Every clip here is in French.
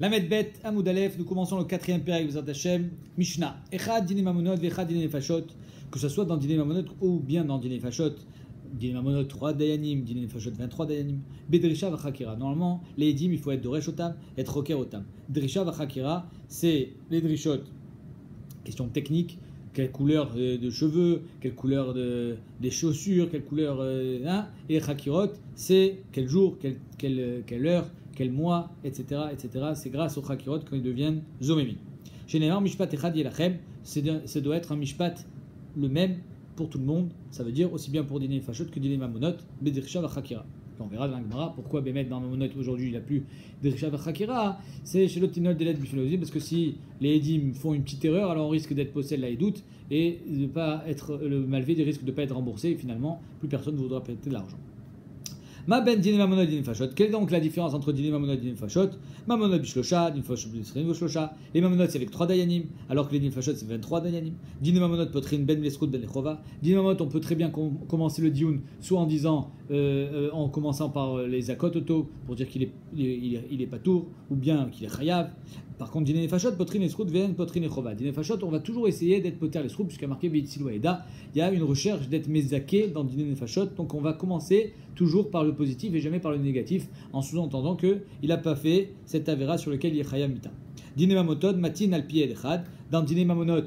Lamed Bet, Amoud Aleph, nous commençons le quatrième péril Bezrat Hashem, Mishnah. Echad Dine Mamonot, Vechad Dine Nefashot, que ce soit dans Dine Mamonot ou bien dans Dine Nefashot. Dine Mamonot 3 Dayanim, Dine Nefashot 23 Dayanim. Bedrisha Vachakira. Normalement, les Edim, il faut être Doresh Otam, être Roker Otam. Drisha Vachakira, c'est les Drishot. Question technique. Quelle couleur de cheveux, quelle couleur des chaussures, quelle couleur. Et Chakirot, c'est quel jour, quelle heure, quel mois, etc. etc. C'est grâce aux Chakirot qu'ils deviennent Zomemi. Chez Neymar, Mishpat Echad Yelachem, ça doit être un Mishpat le même pour tout le monde. Ça veut dire aussi bien pour Dine Fashot que Dine Mamonot, Bedirsha Vachakira. On verra dans la Gemara pourquoi Bémet dans Mamonot aujourd'hui il n'a plus Dirsha Vachakira. C'est chez l'Optinol des lettres du Philosophie parce que si les Edim font une petite erreur, alors on risque d'être possède la Edout et de pas être le malvé risque de ne pas être remboursé et finalement plus personne ne voudra prêter de l'argent. Ma ben dîner mamonot dîner fachot. Quelle est donc la différence entre dîner mamonot et dîner fachot? Mamonot bishlosha, dîner fachot bishlosha. Les mamonot c'est avec 3 dayanim, alors que les dîner fachot c'est 23 dayanim. Dîner mamonot potrin ben lesrout ben lechova. Dîner mamonot on peut très bien commencer le dioun soit en disant, en commençant par les akot auto pour dire qu'il est patour ou bien qu'il est chayav. Par contre, dîner fachot potrin lesrout ven potrin lechova. Dîner fachot on va toujours essayer d'être poter lesrout puisqu'il y a marqué beitsilou eda. Il y a une recherche d'être mezaké dans dîner fachot, donc on va commencer toujours par le positif et jamais par le négatif, en sous-entendant qu'il n'a pas fait cette avéra sur lequel il est chayam mita. Dîner mamotod, matin al pied echad. Dans dîner mamonot,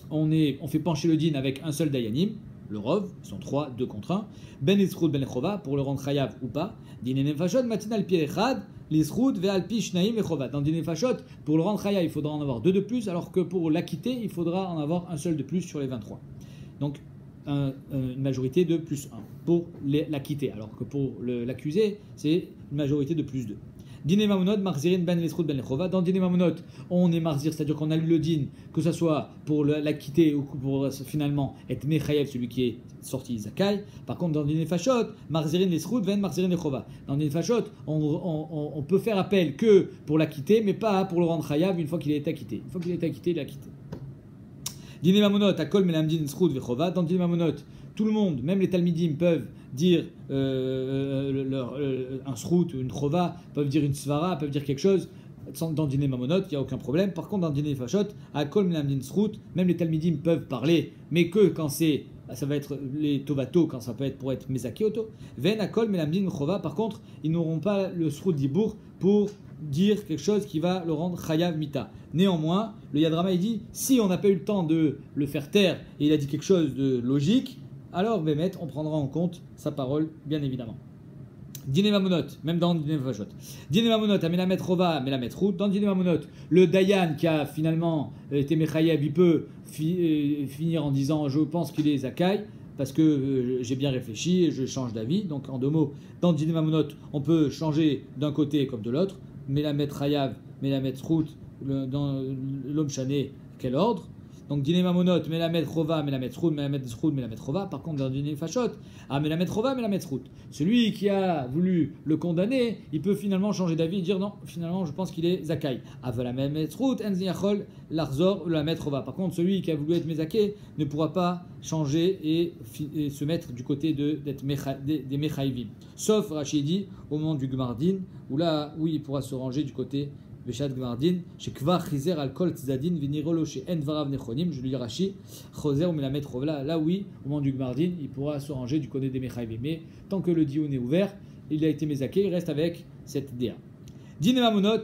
on fait pencher le din avec un seul dayanim, le rov, ils sont 3, 2 contre 1. Ben isroud ben echova, pour le rendre chayav ou pas. Dîner nefashot, matin al pied echad, l'isroud ve al pi shnaim echova. Dans dîner fashot, pour le rendre chayav, il faudra en avoir 2 de plus, alors que pour l'acquitter, il faudra en avoir un seul de plus sur les 23. Donc, une majorité de plus 1 pour l'acquitter, alors que pour l'accusé, c'est une majorité de plus 2. Dîner mamonot, marzirin ben lesrout ben lechova. Dans dîner mamonot, on est marzir, c'est-à-dire qu'on a lu le din, que ce soit pour l'acquitter ou pour finalement être mechayev, celui qui est sorti zakai. Par contre, dans dîner fachot, marzirin lesrout ben marzirin lechova. Dans dîner fachot, on peut faire appel que pour l'acquitter, mais pas pour le rendre chayav une fois qu'il est acquitté. Une fois qu'il est acquitté, il est acquitté. Dîner mamonot, akol melamdin srout vechova. Dans dîner mamonot, tout le monde, même les talmidim, peuvent dire un srout, une chova, peuvent dire une svara, peuvent dire quelque chose. Dans dîner mamonot, il n'y a aucun problème. Par contre, dans dîner fachot, akol melamdin srout, même les talmidim peuvent parler, mais que quand ça va être les tovato, quand ça peut être pour être mezake auto. Ven akol melamdin chova. Par contre, ils n'auront pas le srout dibour pour dire quelque chose qui va le rendre chayav mita. Néanmoins, le Yadrama il dit, si on n'a pas eu le temps de le faire taire et il a dit quelque chose de logique, alors Bémet, on prendra en compte sa parole, bien évidemment. Dîner mamonot, même dans Dîner fachot. Dîner mamonot, amelamet rova, amelamet rout. Dans Dîner mamonot, le dayan qui a finalement été mechayev, il peut finir en disant, je pense qu'il est zakai, parce que j'ai bien réfléchi et je change d'avis. Donc en 2 mots, dans Dîner mamonot, on peut changer d'un côté comme de l'autre. Melamet chayav, melamet rout, dans l'homme chané, quel ordre? Donc dîner mamonot, melamet chova, melamet rout, melamet chova. Par contre, dans dîner fachot, melamet chova, melamet rout. Celui qui a voulu le condamner, il peut finalement changer d'avis et dire non, finalement, je pense qu'il est zakai. Avala melamet rout, enziachol, larzor, melamet chova. Par contre, celui qui a voulu être mezaké ne pourra pas changer et se mettre du côté des mechaïvim. Sauf Rachidi au moment du Gmardin, où il pourra se ranger du côté Veshat Gmardin, chez Kvar Chizer al Kol Tzadin, Vinirolo chez En Varav Nechonim, je lui dis Rashi, Choser ou Melamet Rovla, là oui, au moment du Gmardin, il pourra se ranger du côté des Mechaïvim. Mais tant que le Dioun est ouvert, il a été mezaké, il reste avec cette DA. Dîner Mamonot,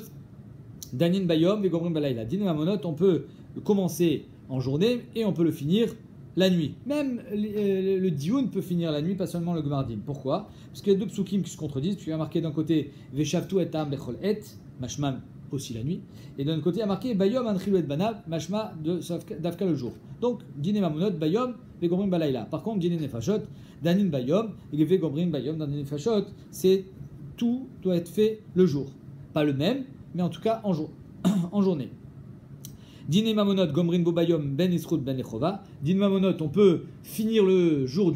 Danin Bayom, Vegomrim Balayla. Dîner Mamonot, on peut le commencer en journée et on peut le finir la nuit. Même le Dioun peut finir la nuit, pas seulement le Gmardin. Pourquoi? Parce qu'il y a 2 psukim qui se contredisent, puisqu'il y a marqué d'un côté Veshavtu et Am Bechol et, Mashmam aussi la nuit, et d'un côté il y a marqué Bayom Anchilu et Banav, Mashma d'Afka le jour. Donc, Dîner Mamonot, Bayom, Vegomrim Balayla. Par contre, Dîner Nefashot, Danin Bayom, et Vegomrim Bayom, Danin Nefashot, tout doit être fait le jour. Pas le même, mais en tout cas en journée. Dîner mamonot, gomrin bobayom, ben isrout, ben echova. Dîner mamonot, on peut finir le jour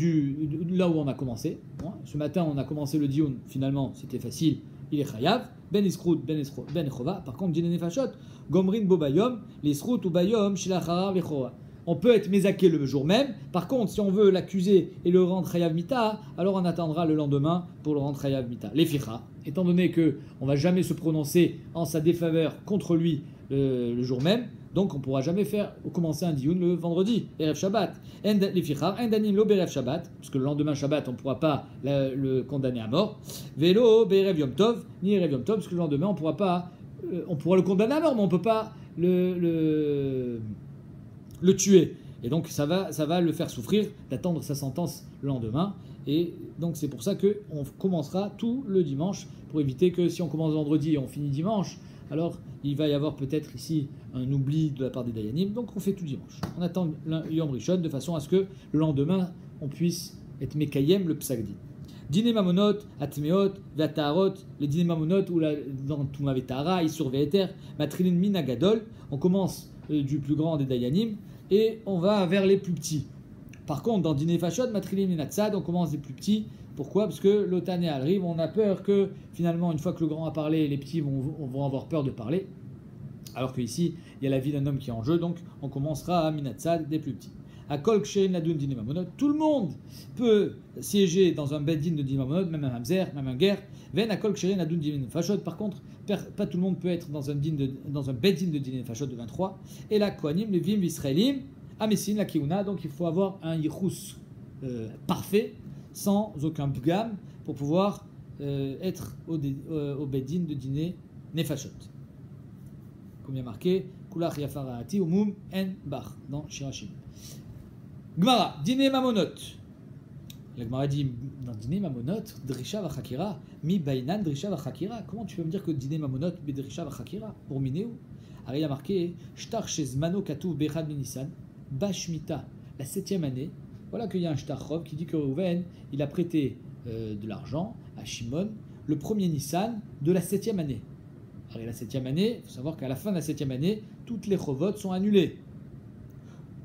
là où on a commencé. Ce matin, on a commencé le dioun, finalement, c'était facile, il est chayav. Ben isrout, ben echova. Par contre, dîner nefashot, gomrin bobayom, l'isrout ou bayom, shilachara vechova. On peut être mezaké le jour même. Par contre, si on veut l'accuser et le rendre chayav mita, alors on attendra le lendemain pour le rendre chayav mita. Les ficha, étant donné qu'on ne va jamais se prononcer en sa défaveur contre lui le jour même, donc on ne pourra jamais commencer un dioun le vendredi, Erev Shabbat. Endanim lo berev Shabbat, parce que le lendemain Shabbat, on ne pourra pas le condamner à mort. Velo berev Yom Tov, ni Erev Yom Tov, parce que le lendemain, on pourra le condamner à mort, mais on ne peut pas le tuer. Et donc ça va le faire souffrir d'attendre sa sentence le lendemain. Et donc c'est pour ça qu'on commencera tout le dimanche, pour éviter que si on commence vendredi et on finit dimanche, alors il va y avoir peut-être ici un oubli de la part des Dayanim. Donc on fait tout dimanche. On attend Yom Rishon de façon à ce que le lendemain, on puisse être Mekayem le Psagdi. Dîner Mamonot, Atmeot, Vataharot, les dîners Mamonot, où dans Touma Vetara, Isur Ve'eter, Matrilin Minagadol, on commence du plus grand des Dayanim et on va vers les plus petits. Par contre, dans Dîner Fashot, Matrilin Minatsad, on commence des plus petits. Pourquoi ? Parce que l'Otane arrive, on a peur que finalement, une fois que le grand a parlé, les petits vont avoir peur de parler. Alors qu'ici, il y a la vie d'un homme qui est en jeu, donc on commencera à Minatsad des plus petits. À Kol Ksherin Ladun Dîner Mamonot, tout le monde peut siéger dans un beddin de Dîner Mamonot, même un Hamzer, même un guerre. Ven à Kol Ksherin Ladun Dîner Fashot, par contre, pas tout le monde peut être dans un beddin de Dîner Fashot de 23. Et la Kohanim, les Vim, Israélim, Amesin, la Kiuna, donc il faut avoir un Yichus parfait, sans aucun pgam, pour pouvoir être au beddin de Dîner Nefashot. Comme il y a marqué, Kulach Yafaraati Umum En Bach, dans Shirashim. Gemara, Dîner Mamonot. La Gemara dit dans Dîner Mamonot, Drisha Vachakira, Mi Bainan Drisha Vachakira. Comment tu peux me dire que Dîner Mamonot, Bedrisha Vachakira, pour Minéou? Alors il y a marqué, Shtar Shezmano Katou Bechad Minisan, Bashmita, la 7e année. Voilà qu'il y a un Shtarchov qui dit que Reuven, il a prêté de l'argent à Shimon le premier Nissan de la 7e année. Alors la 7e année, il faut savoir qu'à la fin de la 7e année, toutes les Chovot sont annulées.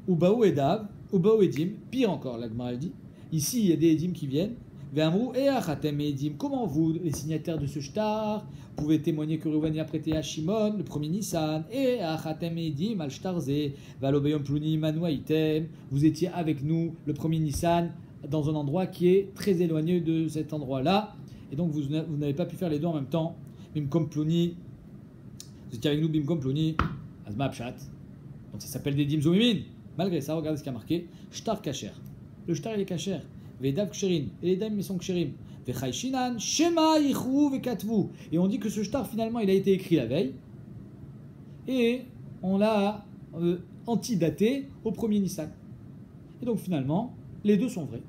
Ubaou Edav, Ubaou Edim, pire encore, la Gemara dit. Ici, il y a des Edim qui viennent. Ve'amrou et achatem Edim. Comment vous, les signataires de ce shtar, pouvez témoigner que Reuven a prêté à Shimon le premier Nissan et achatem Edim al shtarze valobeyom pluni manuaitem. Vous étiez avec nous le premier Nissan dans un endroit qui est très éloigné de cet endroit-là, et donc vous n'avez pas pu faire les deux en même temps. Bimkom pluni, vous étiez avec nous bimkom pluni, azma pshat. Donc ça s'appelle des dim zomimin. Malgré ça, regardez ce qu'il y a marqué. Shtar kacher. Le shtar il est kacher. Vedav ksherin. Et les dames ils sont ksherim. Vechayshinan. Shema yichru vekatvu. Et on dit que ce shtar finalement il a été écrit la veille. Et on l'a antidaté au premier Nissan. Et donc finalement, les deux sont vrais.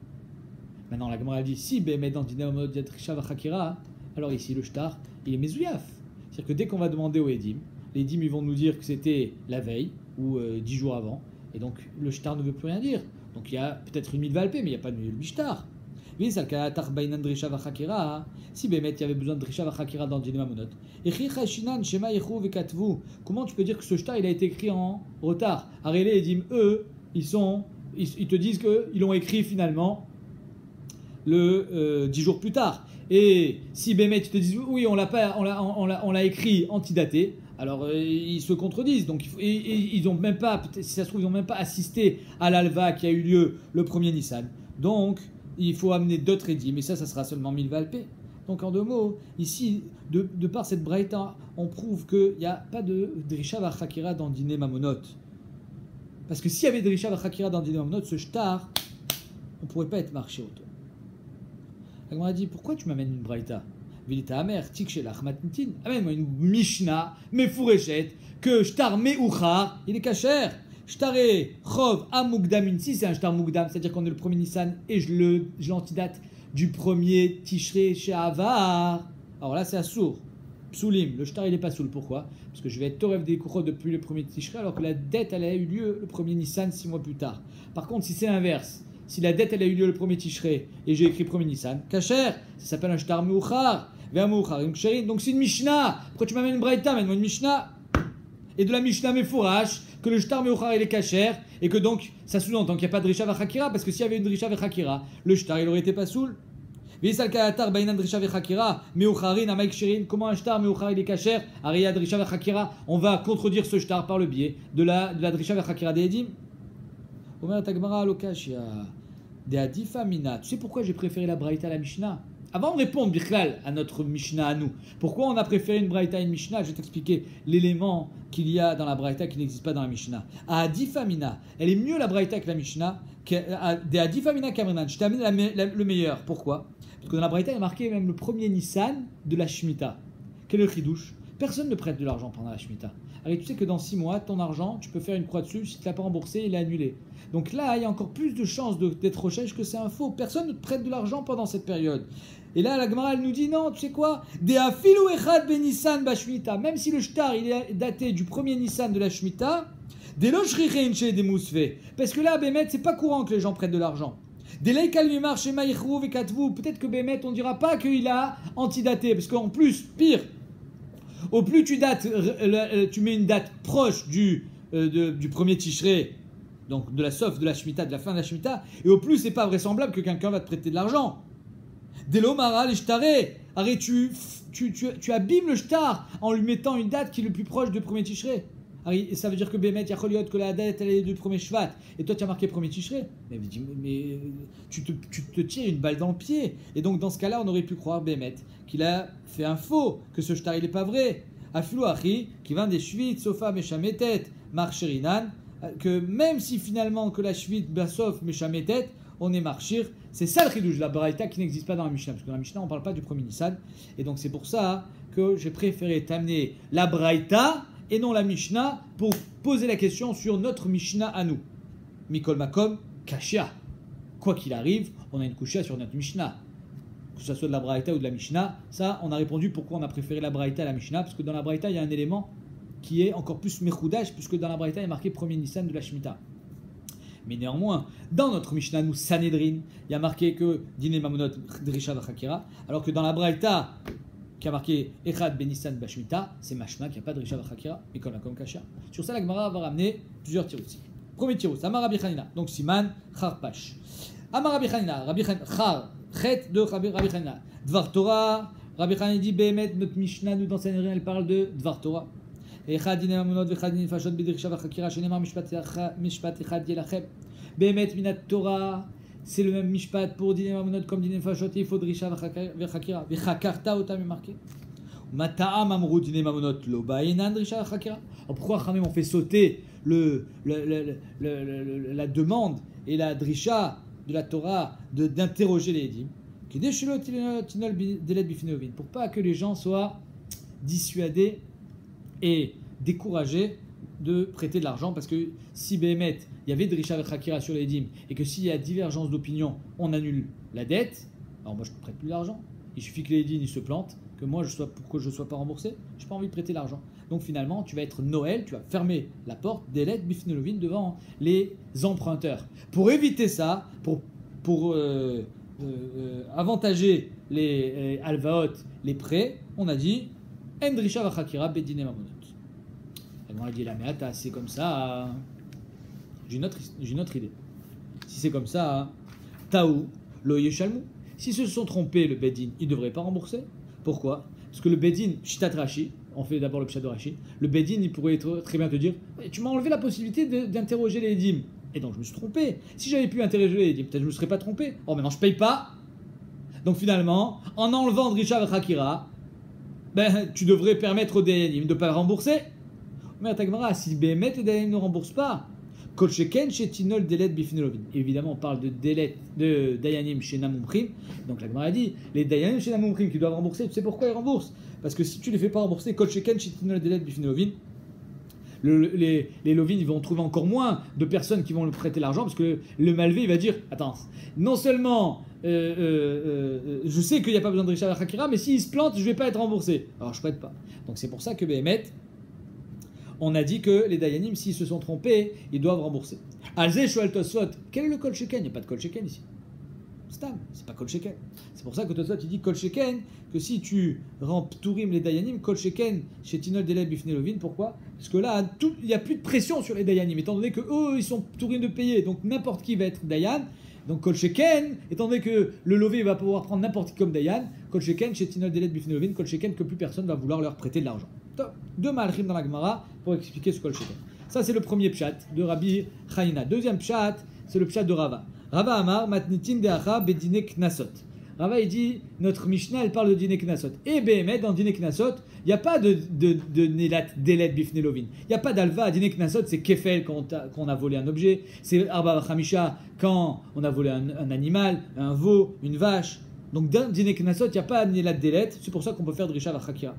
Maintenant la Gemara dit si Bémet dans Dîner Mamonot Yatrisha Vachakira, alors ici le shtar il est mezouyaf. C'est-à-dire que dès qu'on va demander aux Edim, les Edim ils vont nous dire que c'était la veille ou 10 jours avant. Et donc, le shtar ne veut plus rien dire. Donc, il y a peut-être une mitva alpé, mais il n'y a pas de bishtar. Si Bémet, il y avait besoin de Drisha Vachakira dans Dîner Mamonot. Comment tu peux dire que ce shtar, il a été écrit en retard? Arélé et Dim, eux, ils te disent qu'ils l'ont écrit finalement le 10 jours plus tard. Et si Bémet, ils te disent oui, on l'a écrit antidaté. Alors ils se contredisent, donc ils n'ont même pas, si ça se trouve, ils n'ont même pas assisté à l'alva qui a eu lieu le premier Nissan. Donc il faut amener d'autres édim, mais ça sera seulement 1000 valpé. Donc en deux mots, ici, de par cette braïta, on prouve qu'il n'y a pas de Drisha Vachakira dans Dîner Mamonot. Parce que s'il y avait Drisha Vachakira dans Dîner Mamonot, ce shtar, on ne pourrait pas être marché auto. La Gemara dit, pourquoi tu m'amènes une braïta? Vilita Amer, Tikshelach Matnitin, amène-moi une Mishnah, Mefureshet, que Shtar Meuchar, il est kacher. Shtare Chov Amugdam, si c'est un Shtar Mugdam, c'est-à-dire qu'on est le premier Nissan et je l'antidate du premier Tishrei chez Avar. Alors là, c'est Assour. Psulim, le Shtar il n'est pas soul. Pourquoi? Parce que je vais être Torev des Kuchot depuis le premier Tishrei, alors que la dette elle a eu lieu le premier Nissan 6 mois plus tard. Par contre, si c'est l'inverse, si la dette elle a eu lieu le premier Tishrei et j'ai écrit premier Nissan, kacher, ça s'appelle un Shtar Meuchar. Donc c'est une Mishnah. Pourquoi tu m'amènes une Braïta? Amène-moi une Mishnah. Et de la Mishnah Mefourash, que le Shtar Meuchar il est kacher, et que donc ça sous-entend qu'il n'y a pas de Drisha Vachakira, parce que s'il y avait une Drisha Vachakira, le Shtar il aurait été pas soul. Comment un Shtar Meuchar il est kacher? Ariya Drisha Vachakira, on va contredire ce Shtar par le biais de la Drisha Vachakira des Edim. Omer Tagmara Lokashia. Tu sais pourquoi j'ai préféré la Braïta à la Mishnah? Avant de répondre, Bichlal, à notre Mishnah à nous, pourquoi on a préféré une Braïta à une Mishnah, je vais t'expliquer l'élément qu'il y a dans la Braïta qui n'existe pas dans la Mishnah. À Adifamina, elle est mieux la Braïta que la Mishnah. Des Adifamina Kamrenan, je t'ai amené le meilleur. Pourquoi? Parce que dans la Braïta, il y a marqué même le premier Nissan de la Shemitah. Quel est le chidouche? Personne ne prête de l'argent pendant la Shemitah. Alors tu sais que dans 6 mois, ton argent, tu peux faire une croix dessus, si tu ne l'as pas remboursé, il est annulé. Donc là, il y a encore plus de chances d'être recherche que c'est un faux. Personne ne te prête de l'argent pendant cette période. Et là, la Gemara, elle nous dit non, tu sais quoi? De afilu echad ben Nissan ba Shemitah. Même si le shtar, il est daté du premier Nissan de la Shemitah, des lochrichein chez des mousfés. Parce que là, Bémet, c'est pas courant que les gens prêtent de l'argent. Des leïkalmimar chez maïchrou et katvu. Peut-être que Bémet, on dira pas qu'il a antidaté. Parce qu'en plus, pire, au plus tu dates, tu mets une date proche du premier Tishré, donc de la Sof, de la Shemitah, de la fin de la Shemitah, et au plus c'est pas vraisemblable que quelqu'un va te prêter de l'argent. Delo maral shtaré, arrête, tu abîmes le shtar en lui mettant une date qui est le plus proche du premier Tishré. Ça veut dire que Bémet, Yacholiot, que la date elle est du premier Shvat, et toi tu as marqué premier Tishré. Mais tu te tires une balle dans le pied. Et donc dans ce cas-là, on aurait pu croire Bémet qu'il a fait un faux, que ce shtar il n'est pas vrai. Afilou Achi, qui vient des Shvit, Sofa, Meshametet, Marcherinan, que même si finalement que la Shvit, Basof, Meshametet, on est marchir, c'est ça le chidouche, la Braïta qui n'existe pas dans la Mishnah, parce que dans la Mishnah on ne parle pas du premier Nissan, et donc c'est pour ça que j'ai préféré t'amener la Braïta et non la Mishnah pour poser la question sur notre Mishnah à nous. Mikol Makom, Kashia. Quoi qu'il arrive, on a une Kushia sur notre Mishnah. Que ce soit de la Braïta ou de la Mishnah, ça on a répondu pourquoi on a préféré la Braïta à la Mishnah, parce que dans la Braïta il y a un élément qui est encore plus Mechoudash, puisque dans la Braïta il est marqué premier Nissan de la Shemitah. Mais néanmoins, dans notre Mishnah, nous, Sanhedrin, il y a marqué que Dine Mamonot Drisha Vachakira, alors que dans la Braïta, qui a marqué Echad Benissan Bashmita, c'est Mashma, qui n'a pas de Drisha Vachakira, et qu'on a comme Kasha. Sur ça, la Gemara va ramener plusieurs tirs aussi. Premier tir, Amar Rabbi Chanina, donc Siman, Charpash. Amar Rabbi Chanina, Char, Chet de Rabbi Chanina. Dvar Torah, Rabbi Chanina dit Behemet, notre Mishnah, nous dans Sanhedrin, elle parle de Dvar Torah. אחד דיני ממונות ואחד דיני נפשות בדרישה וחקירה שנאמר משפט אחד ילחם. באמת מן התורה c'est le même mishpat pour דיני ממונות comme דיני נפשות, il faut דרישה וחקירה. וחקרת אותם ממרקה. מה טעם אמרו דיני ממונות לא באינן דרישה וחקירה? Pourquoi Khamim on fait sauter la demande et la drisha de la Torah d'interroger les édim? Pour pas que les gens soient dissuadés et découragé de prêter de l'argent, parce que si Béhémet, il y avait Drisha Vechakira sur les dîmes, et que s'il y a divergence d'opinion, on annule la dette, alors moi je ne prête plus d'argent. Il suffit que les dîmes se plantent, que moi pour que je ne sois pas remboursé, je n'ai pas envie de prêter l'argent. Donc finalement, tu vas être Noël, tu vas fermer la porte des lettres Bifnelovin devant les emprunteurs. Pour éviter ça, pour avantager les alvaot, les prêts, on a dit Endrisha Vachakira Bedine Mamonot. On a dit là, mais attends, c'est comme ça. J'ai une autre idée. Si c'est comme ça, Taou, lo yeshalmu. Si se sont trompés, le Bedin, ils ne devraient pas rembourser. Pourquoi? Parce que le Bedin, Shitat Rashi, on fait d'abord le Pshat de Rashi, le Bedin, il pourrait très bien te dire tu m'as enlevé la possibilité d'interroger les Edim. Et donc je me suis trompé. Si j'avais pu interroger les Edim, peut-être je ne me serais pas trompé. Oh, maintenant je ne paye pas. Donc finalement, en enlevant Drisha Vachakira, tu devrais permettre aux Dayanim de ne pas rembourser. Mais Tagmara, si Béhémet et Dayanim ne remboursent pas, Kol Sheken chez Tinol Delet Bifnelovin. Évidemment, on parle de Dayanim chez Namumchim. Donc la Gemara dit les Dayanim chez Namumchim qui doivent rembourser, tu sais pourquoi ils remboursent? Parce que si tu les fais pas rembourser, Kol Sheken chez Tinol Delet Bifnelovin, les Lovin ils vont trouver encore moins de personnes qui vont leur prêter l'argent, parce que le malvé il va dire attends, non seulement je sais qu'il n'y a pas besoin de Richard Hakira, mais s'il se plante, je ne vais pas être remboursé. Alors je ne prête pas. Donc c'est pour ça que Béhémet, on a dit que les Dayanim, s'ils se sont trompés, ils doivent rembourser. Alzé Shoel Tosfot, quel est le Kol Sheken? Il n'y a pas de Kol Sheken ici. Stam, c'est pas Kol Sheken. C'est pour ça que Tosfot il dit Kol Sheken, que si tu rends Tourim les Dayanim, Kol Sheken chez Tinol Deleb Bifnelovin. Pourquoi? Parce que là, il n'y a plus de pression sur les Dayanim, étant donné que eux, ils sont Tourim de payer. Donc n'importe qui va être Dayan. Donc Kol Sheken, étant donné que le lové va pouvoir prendre n'importe qui comme Dayan, Kol Sheken chez Tinol Deleb Bifnelovin, Kol Sheken que plus personne va vouloir leur prêter de l'argent. Deux malchim dans la Gemara pour expliquer ce Kol Sheken. Ça c'est le premier pshat de Rabbi Chanina. Deuxième pshat, c'est le pshat de Rava. Rava Amar matnitin deacha bedine knasot. Rava il dit, notre Mishnah elle parle de Dine Knasot. Et Behemet, dans Dine Knasot, il n'y a pas de Nelat Delet Bifnelovin. Il n'y a pas d'Alva. Dine Knasot, c'est Kefel quand on a volé un objet. C'est Arba Chamisha quand on a volé un animal, un veau, une vache. Donc dans Dine Knasot, il n'y a pas de Nelat Delet. C'est pour ça qu'on peut faire Drisha Vachakira.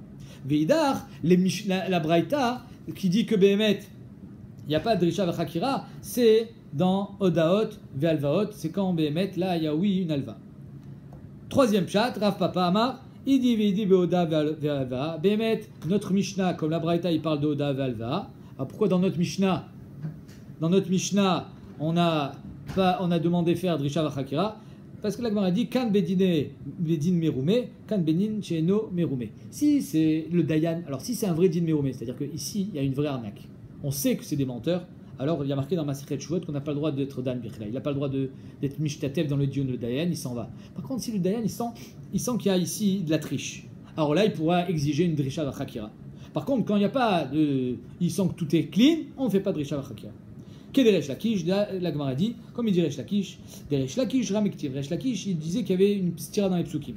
Veidar, la Braïta qui dit que Behemet, il n'y a pas de Drisha Vachakira, c'est dans Odaot Ve'alvaot. C'est quand Behemet, là, il y a oui une Alva. Troisième chat, Rav Papa Amar, Idi Vidi Beoda Ve'alva. Behemet, notre Mishnah, comme la Braïta, il parle de Oda Ve'alva. Alors pourquoi dans notre Mishnah, on a demandé faire Drisha Vachakira? Parce que la Gemara dit Kan Bedin Meroume, Kan Benin Cheno Meroume. Si c'est le Dayan, alors si c'est un vrai Din Meroume, c'est-à-dire qu'ici il y a une vraie arnaque, on sait que c'est des menteurs. Alors il y a marqué dans Masechet Shuvot qu'on n'a pas le droit d'être Dan Birchila, il n'a pas le droit d'être Mishtatev dans le Dion, le Dayan, il s'en va. Par contre, si le Dayan il sent qu'il y a ici de la triche, alors là il pourra exiger une Drisha Vachakira. Par contre, quand il n'y a pas il sent que tout est clean, on ne fait pas de Drisha Vachakira. Qu'est-ce Lakish, la Gemara dit, comme il dit Resh Lakish, Resh Lakish, Ramektiv. Resh Lakish, il disait qu'il y avait une stira dans les psukim.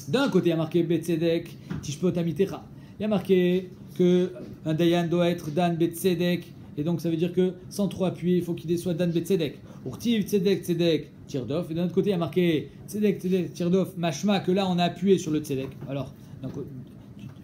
D'un côté, il y a marqué Betzedek, Tishpot Amitecha. Il y a marqué qu'un Dayan doit être Dan Betzedek, et donc ça veut dire que sans trop appuyer, il faut qu'il soit Dan Betzedek. Urtiv, Tzedek, Tzedek, Tirdof. Et d'un autre côté, il y a marqué Tzedek, Tzedek, Tirdof, Mashma, que là on a appuyé sur le Tzedek. Alors,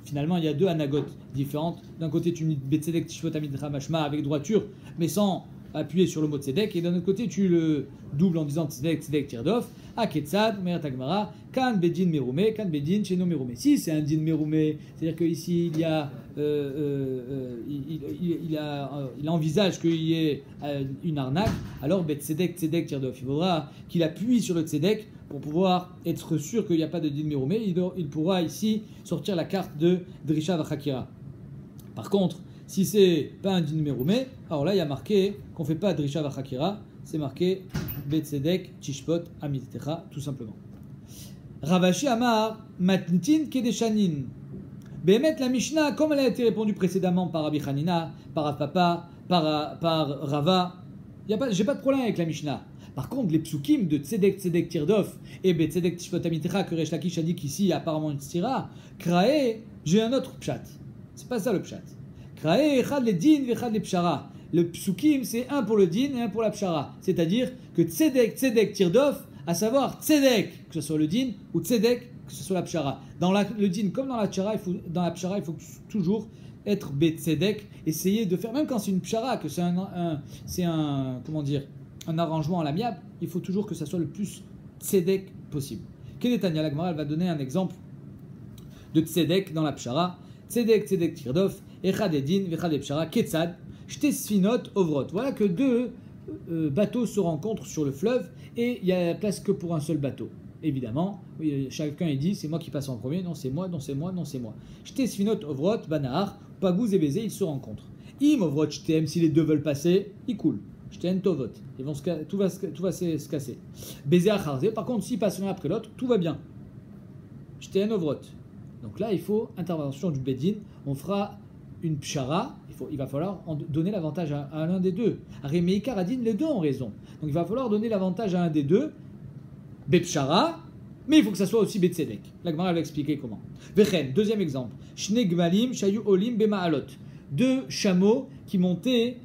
finalement, il y a deux anagotes différentes. D'un côté, tu dis Betzedek, Tishpot Amitecha, Mashma avec droiture, mais sans appuyer sur le mot Tzedek, et d'un autre côté tu le doubles en disant Tzedek, Tzedek, Tirdof, Aketsad, Merat Agmara, Kan Bedin Meroume, Kan Bedin Cheno Meroume. Si c'est un Din Meroume, c'est-à-dire qu'ici il y a, il envisage qu'il y ait une arnaque, alors Tzedek, Tzedek, Tirdof. Il faudra qu'il appuie sur le Tzedek pour pouvoir être sûr qu'il n'y a pas de Din Meroume. Il pourra ici sortir la carte de Drisha Vachakira. Par contre, si c'est pas un din meroume, alors là il y a marqué qu'on ne fait pas Drisha Vachakira, c'est marqué Betzedek, Tishpot, Amitecha, tout simplement. Ravashi Amar, Matnitin Kedeshanin. Behemet la Mishnah, comme elle a été répondue précédemment par Rabbi Hanina, par Rav Papa, par Rava, j'ai pas de problème avec la Mishnah. Par contre, les psukim de Tzedek, Tzedek, Tirdof et Betzedek, Tishpot, Amitecha, que Resh Lakish a dit qu'ici il y a apparemment une stira, Krae, j'ai un autre pshat. C'est pas ça le pshat. Le psukim, c'est un pour le din et un pour la pshara. C'est-à-dire que tzedek, tzedek, tirdof, à savoir tzedek, que ce soit le din, ou tzedek, que ce soit la pshara. Dans le din comme dans la pshara, il faut toujours être betzedek, essayer de faire, même quand c'est une pshara, que c'est un arrangement à l'amiable, il faut toujours que ça soit le plus tzedek possible. Kenetania, la Gemara, elle va donner un exemple de tzedek dans la pshara. Tzedek, tzedek, tirdof, Echad edin, vechad epshara, ketzad, shte sfinot, ovrot. Voilà que deux bateaux se rencontrent sur le fleuve et il y a la place que pour un seul bateau. Évidemment, chacun il dit c'est moi qui passe en premier, non c'est moi, non c'est moi, non c'est moi. Shte sfinot, ovrot, banahar, pagouz et baiser, ils se rencontrent. Im, ovrot, shtem, si les deux veulent passer, ils coulent. Shten, tovot, tout va se casser. Baiser acharze, par contre, s'ils passent l'un après l'autre, tout va bien. Shten, ovrot. Donc là, il faut intervention du Bedin. On fera une pshara. Il va falloir donner l'avantage à l'un des deux. Arémei Karadin, les deux ont raison. Donc il va falloir donner l'avantage à un des deux. Bepshara, mais il faut que ça soit aussi Betzedek. La Gemara va expliquer comment. Vechen, deuxième exemple. Shne Gmalim, Shayu Olim, Bema'alot. Deux chameaux qui montaient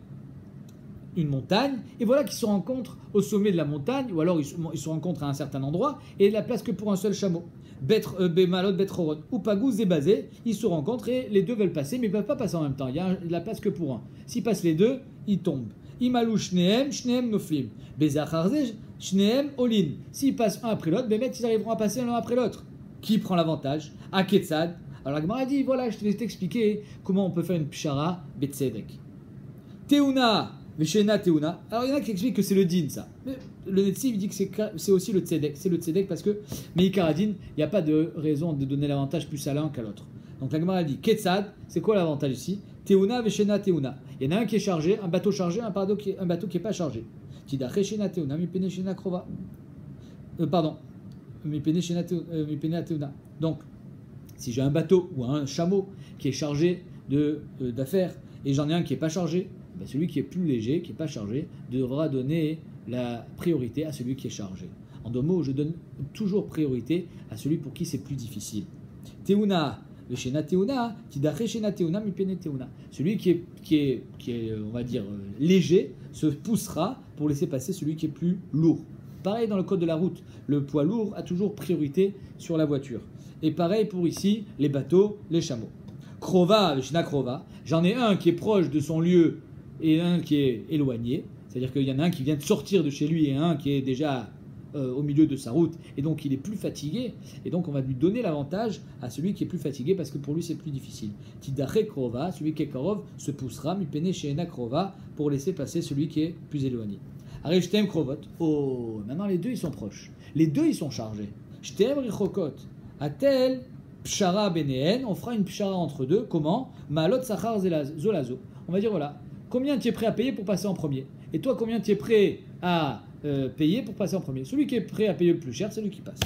une montagne, et voilà qu'ils se rencontrent au sommet de la montagne, ou alors ils se rencontrent à un certain endroit, et il n'y a place que pour un seul chameau. Bemalot, Betroron, ou Pagouz et Bazé, ils se rencontrent et les deux veulent passer, mais ils ne peuvent pas passer en même temps. Il y a la place que pour un. S'ils passent les deux, ils tombent. Imalou Shneem, Shneem Noflim. Bezacharze, Shneem Olin. S'ils passent un après l'autre, Bémet, ils arriveront à passer l'un après l'autre. Qui prend l'avantage? Aketsad. Alors la Gemara dit voilà, je vais t'expliquer comment on peut faire une pshara Betzedek. Teuna, Veshena Teuna. Alors il y en a qui expliquent que c'est le din, ça. Mais le Netziv dit que c'est aussi le tzedek. C'est le tzedek parce que Meikaradin, il n'y a pas de raison de donner l'avantage plus à l'un qu'à l'autre. Donc la Gemara dit Ketsad, c'est quoi l'avantage ici? Teuna, Veshena Teuna. Il y en a un qui est chargé, un bateau chargé, un bateau qui n'est pas chargé. Tida Cheshena Teuna, Mipene Shena Krova. Pardon. Mipene Shena Teuna. Donc, si j'ai un bateau ou un chameau qui est chargé d'affaires et j'en ai un qui n'est pas chargé, ben celui qui est plus léger, qui n'est pas chargé, devra donner la priorité à celui qui est chargé. En deux mots, je donne toujours priorité à celui pour qui c'est plus difficile. Teuna, Veshena Teuna, Tidache Shena Teuna, Mipene Teuna. Celui qui est, on va dire, léger, se poussera pour laisser passer celui qui est plus lourd. Pareil dans le code de la route, le poids lourd a toujours priorité sur la voiture. Et pareil pour ici, les bateaux, les chameaux. Krova, Veshena Krova, j'en ai un qui est proche de son lieu et un qui est éloigné. C'est-à-dire qu'il y en a un qui vient de sortir de chez lui et un qui est déjà au milieu de sa route, et donc il est plus fatigué, et donc on va lui donner l'avantage à celui qui est plus fatigué parce que pour lui c'est plus difficile. Tidache Krova, celui qui est Karov, se poussera, Mipene Sheena Krova, pour laisser passer celui qui est plus éloigné. Areshtem Krovot, oh, maintenant les deux ils sont proches, les deux ils sont chargés. Shtem Richokot, Atel Pshara Benehen, on fera une Pshara entre deux, comment? Maalot Sachar Zolazo. On va dire voilà, combien tu es prêt à payer pour passer en premier? Et toi, combien tu es prêt à payer pour passer en premier? Celui qui est prêt à payer le plus cher, c'est celui qui passe.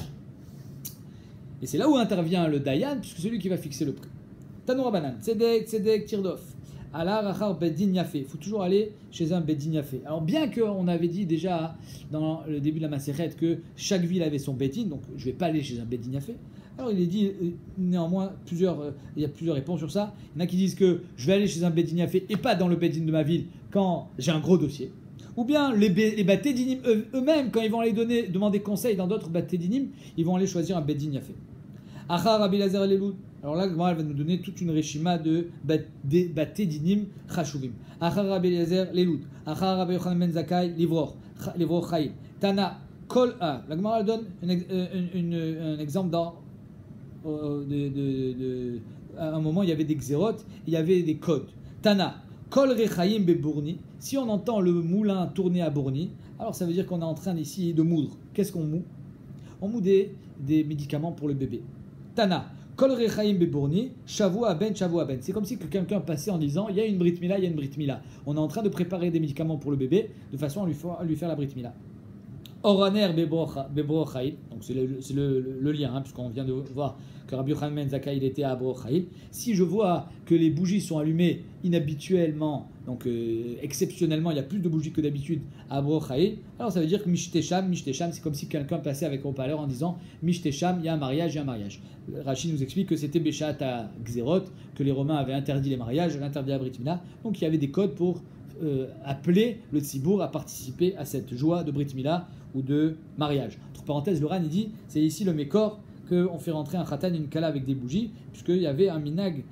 Et c'est là où intervient le Dayan, puisque c'est celui qui va fixer le prix. Tanoura Banan, Tzedek, Tirdof. Allah Rachar Beddin Yafé. Il faut toujours aller chez un Beddin Yafé. Alors, bien qu'on avait dit déjà dans le début de la Maseret que chaque ville avait son Beddin, donc je ne vais pas aller chez un Beddin Yafé. Alors, il est dit néanmoins, il y a plusieurs réponses sur ça. Il y en a qui disent que je vais aller chez un Beddin Yafé et pas dans le Beddin de ma ville quand j'ai un gros dossier. Ou bien les Baté Dinim eux-mêmes, quand ils vont aller demander conseil dans d'autres Baté Dinim, ils vont aller choisir un Beddin Yafé. Achar Rabbi Lazer Leloud. Alors là, elle va nous donner toute une réchima de Baté Dinim Chashuvim. Achar Rabbi Lazer Leloud. Achar Rabbi Yochanan Ben Zakkai Livroch Chaim. Tana Kol A. La Gemara donne un exemple dans. À un moment, il y avait des xérotes, il y avait des codes. Tana Kol Rechaim Beburni. Si on entend le moulin tourner à Bourni, alors ça veut dire qu'on est en train ici de moudre. Qu'est-ce qu'on moud? On moud des médicaments pour le bébé. Tana, Kol Rechaim Beburni, Shavua Ben. C'est comme si quelqu'un passait en disant il y a une Brit Mila, il y a une Brit Mila. On est en train de préparer des médicaments pour le bébé de façon à lui faire la Brit Mila. Oraner Bebrochaïl, donc c'est le lien, puisqu'on vient de voir que Rabbi Yochanan Ben Zakkai il était à Bebrochaïl. Si je vois que les bougies sont allumées inhabituellement, donc exceptionnellement, il y a plus de bougies que d'habitude à Bebrochaïl, alors ça veut dire que Mishtesham, c'est comme si quelqu'un passait avec un haut-parleur en disant Mishtesham, il y a un mariage, Rachid nous explique que c'était Beshat à Xerot, que les Romains avaient interdit les mariages, interdit la Brit Mila, donc il y avait des codes pour appeler le Tzibour à participer à cette joie de Brit Mila ou de mariage. Entre parenthèses, le Ran il dit c'est ici le Mékor qu'on fait rentrer un Khatan, une Kala avec des bougies, puisqu'il y avait un minag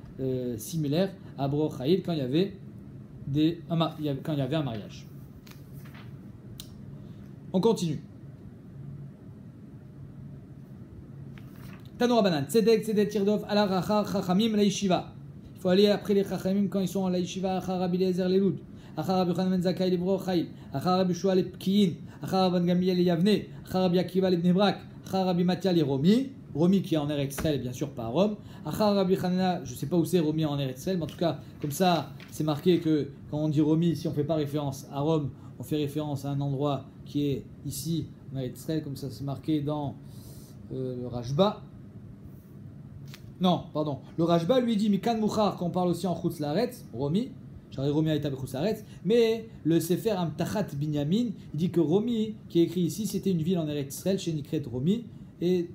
similaire à Bebrochaïl quand il y avait un mariage. On continue. Tanoura Banan, Tzedek, Tirdov, Ala Rachar, Chachamim, la Yeshiva. Il faut aller après les Chachamim quand ils sont à la Yeshiva, Achar Rabbi Eliezer Leloud, Achar Rabbi Yochanan Ben Zakkai Bebrochaïl, Achar Rabbi Shua le Pkiyin, Achar Rabbi Gamliel le Yavne, Achar Rabbi Akiva le Bnei Brak, Achar Rabbi Matia le Romi qui est en Eretz Israël, bien sûr pas à Rome, Achar Rabbi Hanina, je ne sais pas où c'est Romi en Eretz Israël, mais en tout cas, comme ça, c'est marqué que quand on dit Romi, si on ne fait pas référence à Rome, on fait référence à un endroit qui est ici, en Eretz Israël, comme ça c'est marqué dans le Rashba. Non, pardon. Le Rashba lui dit Mikan Mouchar, qu'on parle aussi en Chutz Laaretz, Romi, Romi a été Chutz Laaretz, mais le Sefer Amtachat Binyamin, il dit que Romi, qui est écrit ici, c'était une ville en Eretz Israël, chez Nikret Romi, et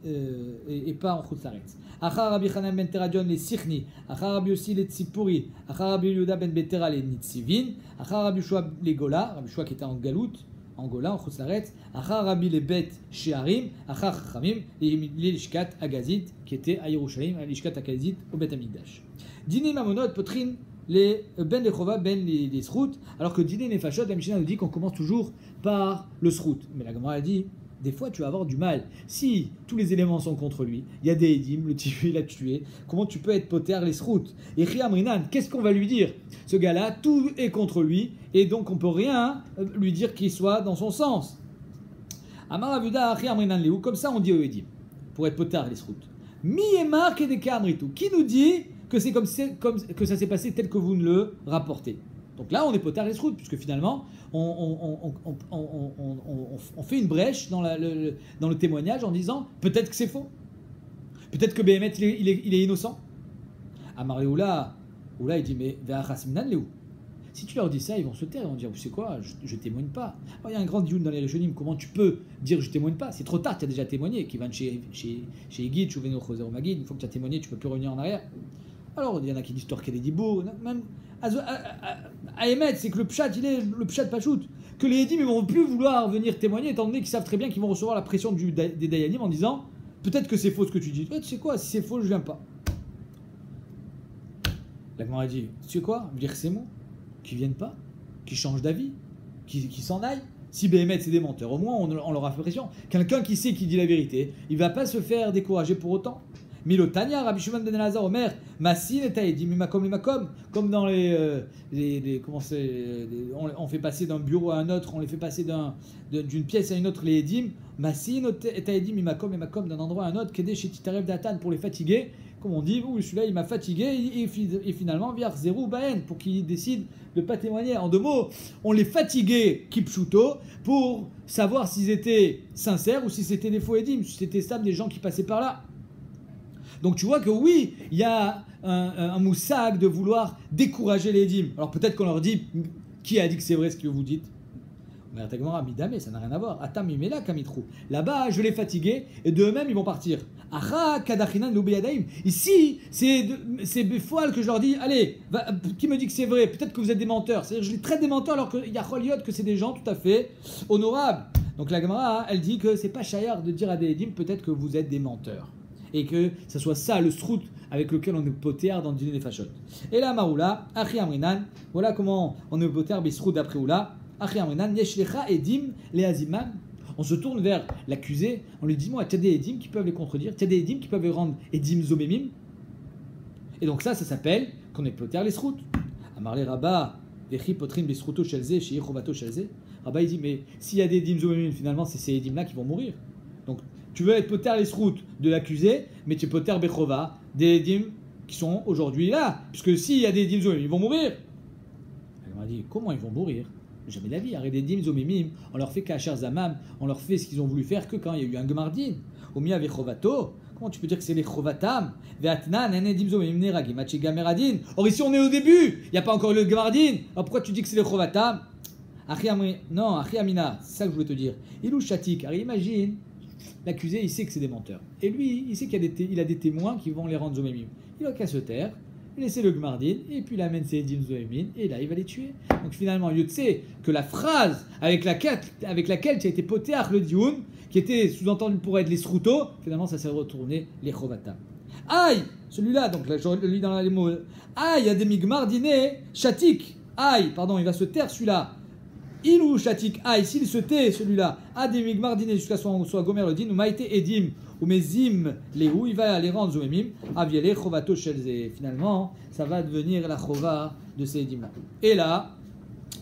pas en Chutz Laaretz. Achar Rabbi Chanan ben Teradion les Sichni, Achar Rabbi Yossi les Tzipuri, Achar Rabbi Yehuda ben Betera les Nitzivin, Achar Rabbi Shua les Gola, Rabbi Shua qui était en Galout, en Gola, en Chutz Laaretz, Achar Rabbi les Bet Shearim, Achar Chachamim, les Lishkat Agazit, qui était à Yerushalayim, à Lishkat Agazit, au Bet Amikdash. Dîner Mamonot, Potrine, les Ben Lechova, Ben les Srout, alors que Dîner Nefashot, la Mishnah nous dit qu'on commence toujours par le Srout. Mais la Gemara a dit, des fois tu vas avoir du mal. Si tous les éléments sont contre lui, il y a des Edim, le type il a tué, comment tu peux être poter les Srout? Et Riamrinan, qu'est-ce qu'on va lui dire? Ce gars-là, tout est contre lui, et donc on peut rien lui dire qu'il soit dans son sens. Amaravuda, Riamrinan Léou, comme ça on dit aux Edim, pour être poter les Srout. Mi et Marc et des Kamritou, qui nous dit que c'est comme que ça s'est passé tel que vous ne le rapportez. Donc là, on est potard et srout, puisque finalement, on fait une brèche dans le témoignage en disant peut-être que c'est faux. Peut-être que Béhémet, il est innocent. Amar Oula, il dit mais Ve'achasminan Léou. Si tu leur dis ça, ils vont se taire, ils vont dire, vous savez quoi, je témoigne pas. Alors, il y a un grand dioun dans les Rishonim, comment tu peux dire je témoigne pas? C'est trop tard, tu as déjà témoigné, qui va chez Egid, Chouveno Choser Magid, une fois que tu as témoigné, tu peux plus revenir en arrière. Alors, il y en a qui disent Torquel et Dibour, même à émettre, c'est que le pshat, il est le pshat pachout. Que les Edim, ils vont plus vouloir venir témoigner, étant donné qu'ils savent très bien qu'ils vont recevoir la pression des Dayanim en disant, peut-être que c'est faux ce que tu dis. Tu sais quoi, si c'est faux, je viens pas. La Gemara dit, tu sais quoi, dire c'est moi, qui viennent pas, qui changent d'avis, qui s'en aillent. Si Béhémet c'est des menteurs, au moins on leur a fait pression. Quelqu'un qui sait qui dit la vérité, il va pas se faire décourager pour autant. Milotania, Rabbi Shimon ben Elazar, Omer, Massin et Taïdim, Mimakom, Mimakom, comme dans comment c'est, on fait passer d'un bureau à un autre, on les fait passer d'une pièce à une autre, les Edim, Massin et Taïdim, Mimakom, Mimakom, d'un endroit à un autre, Kedé chez Titarev Datan, pour les fatiguer, comme on dit, celui-là il m'a fatigué, et finalement, Viar Zerou Baen, pour qu'il décide de ne pas témoigner. En deux mots, on les fatiguait, Kipchuto, pour savoir s'ils étaient sincères ou si c'était des faux Edim, si c'était ça, des gens qui passaient par là. Donc tu vois que oui, il y a un moussag de vouloir décourager les dîmes. Alors peut-être qu'on leur dit, qui a dit que c'est vrai ce que vous dites? Mais Midame, ça n'a rien à voir. Atam imela kamitrou. Là-bas, je les fatiguer et d'eux-mêmes, ils vont partir. Aha kadachinan l'obeyadaim. Ici, c'est Befoal que je leur dis, allez, qui me dit que c'est vrai? Peut-être que vous êtes des menteurs. C'est-à-dire, je les traite des menteurs alors qu'il y a Choliot que c'est des gens tout à fait honorables. Donc la Gemara, elle dit que c'est pas chayar de dire à des dîmes, peut-être que vous êtes des menteurs. Et que ce soit ça le srout avec lequel on est potéar dans le dîner des fachot. Et là, Maoula, Achi Amrinan, voilà comment on est potéar bisrout d'après Oula, Achi Amrinan, Yeshlecha Edim, les Azimam. On se tourne vers l'accusé, on lui dit, moi, tu as des Edim qui peuvent les contredire, tu as des Edim qui peuvent les rendre Edim Zomemim. Et donc ça s'appelle qu'on est potéar les srout. Amarle Rabba, Vechi Potrin bisrouto Shelze, Shei Chovato Shelze. Rabba, il dit, mais s'il y a des Edim Zomemim, finalement, c'est ces Edim-là qui vont mourir. Donc, tu veux être poter les routes de l'accusé, mais tu es poter Bechova, des dîmes qui sont aujourd'hui là. Puisque s'il y a des dîmes zomimim, ils vont mourir. Elle m'a dit, comment ils vont mourir? Jamais la vie. Arrête des dîmes zomimim, on leur fait kasher zamam, on leur fait ce qu'ils ont voulu faire que quand il y a eu un gemardin. Omia Bechovato, comment tu peux dire que c'est les chovatam? Veatnan, enedim zomimim neragim, gameradin. Or ici on est au début, il n'y a pas encore le gemardin. Alors pourquoi tu dis que c'est les chovatam? Non, Achi Amina, c'est ça que je voulais te dire. Ilou Shatik, alors imagine. L'accusé, il sait que c'est des menteurs. Et lui, il sait qu'il a des témoins qui vont les rendre zomemim. Il n'a qu'à se taire, laisser le gmardin, et puis il amène ses edim zomemim, et là, il va les tuer. Donc finalement, il sait que la phrase avec laquelle tu as été potéach le dioun, qui était sous-entendu pour être les srouto, finalement, ça s'est retourné les chovatam. Aïe, celui-là, donc là, je le lis dans les mots. Aïe, il y a des migmardinés, chatik. Aïe, pardon, il va se taire celui-là. Il ou chatik aïe, s'il se tait celui-là, a des migmardinés jusqu'à soit gomer le din, ou maïté edim, ou mezim léou, il va les rendre zomemim, aviele chovato shelze. Finalement, ça va devenir la chova de ces edim-là. Et là,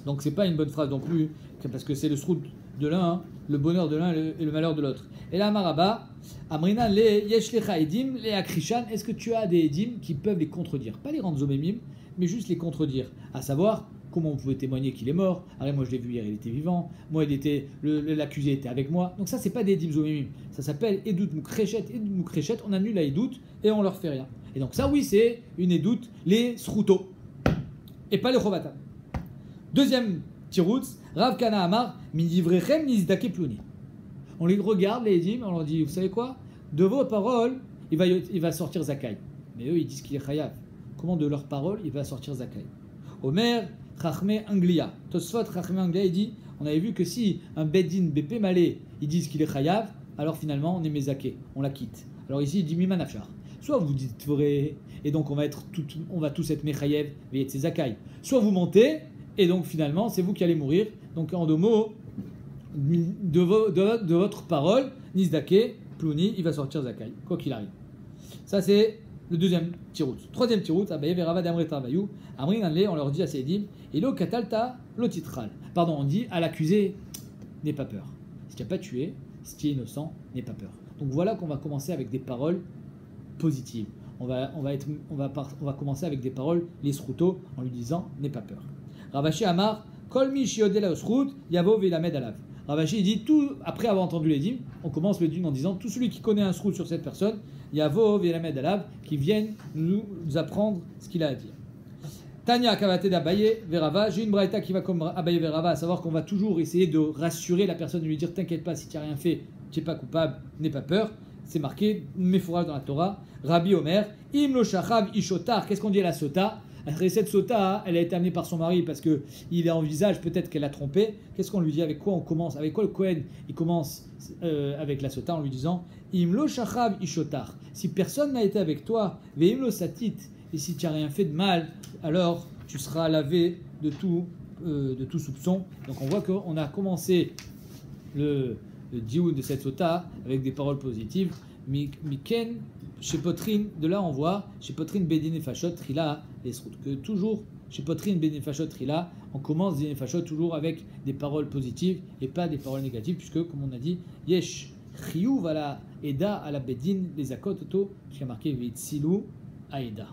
donc c'est pas une bonne phrase non plus, parce que c'est le srout de l'un, le bonheur de l'un et le malheur de l'autre. Et là, Maraba, Amrina, les yeshlecha edim, les akrishan, est-ce que tu as des edim qui peuvent les contredire? Pas les rendre zomemim, mais juste les contredire. À savoir, comment on pouvait témoigner qu'il est mort? Alors moi je l'ai vu hier, il était vivant. Moi l'accusé était avec moi. Donc ça c'est pas des edim zomemim. Ça s'appelle edout moukrechet. Edout moukrechet, on annule la edout et on leur fait rien. Et donc ça oui c'est une edout les srouto et pas les chovatam. Deuxième tiroutz, Rav Kana Amar midivrechem nizdake pluni. On les regarde les edim, on leur dit vous savez quoi? De vos paroles il va sortir zakai. Mais eux ils disent qu'il est chayav. Comment de leurs paroles il va sortir zakai? Omer Chachmé Anglia. Tosfot Chachmé Anglia, il dit, on avait vu que si un Beddin BP Malé, ils disent qu'il est chayav, alors finalement on est mézaké, on la quitte. Alors ici il dit Mima Nafshar. Soit vous dites vrai, et donc on va tous être mechayev, et c'est zakai. Soit vous mentez, et donc finalement c'est vous qui allez mourir. Donc en deux mots, de votre parole, Nizdake, Plouni, il va sortir zakai, quoi qu'il arrive. Ça c'est le deuxième tirout. Troisième tirout, Abaye Verava d'Amre Travayou, Amrin Anle, on leur dit à ces edim, Elo Katalta, Lotitral. Pardon, on dit à l'accusé, n'aie pas peur. Si tu n'as pas tué, si tu es innocent, n'aie pas peur. Donc voilà qu'on va commencer avec des paroles positives. On va commencer avec des paroles, les srouto, en lui disant, n'aie pas peur. Ravashi Amar, Kolmi Shiodela Osrout, Yavo Velamed Alav. Ravashi dit tout, après avoir entendu les dîmes, on commence le dîme en disant tout celui qui connaît un srout sur cette personne, Yavo Velamed Alav, qui viennent nous apprendre ce qu'il a à dire. Tanya Kavate d'Abaye Verava, j'ai une braïta qui va comme Abaye Verava, à savoir qu'on va toujours essayer de rassurer la personne, de lui dire t'inquiète pas, si tu n'as rien fait, tu n'es pas coupable, n'aie pas peur. C'est marqué, Mefouraj dans la Torah, Rabbi Omer, Im lo shachav ishotar, qu'est-ce qu'on dit à la sota? Après cette sota, elle a été amenée par son mari parce qu'il envisage peut-être qu'elle l'a trompé. Qu'est-ce qu'on lui dit? Avec quoi on commence? Avec quoi le Kohen il commence avec la sota en lui disant Im lo shachav ishotar. Si personne n'a été avec toi, veim lo satit, et si tu n'as rien fait de mal, alors tu seras lavé de tout soupçon. Donc on voit qu'on a commencé le dioud de cette sota avec des paroles positives. Miken, chez Potrine, de là on voit, chez Potrine Bedin et Fachot, Trila, les que toujours, chez Potrine Bedin et Fachot, Trila, on commence Din et Fachot toujours avec des paroles positives et pas des paroles négatives, puisque, comme on a dit, Yesh, Chiyuv à la Eda, à la Bedin, les Akot, Oto, qui a marqué Vitsilou, Aeda.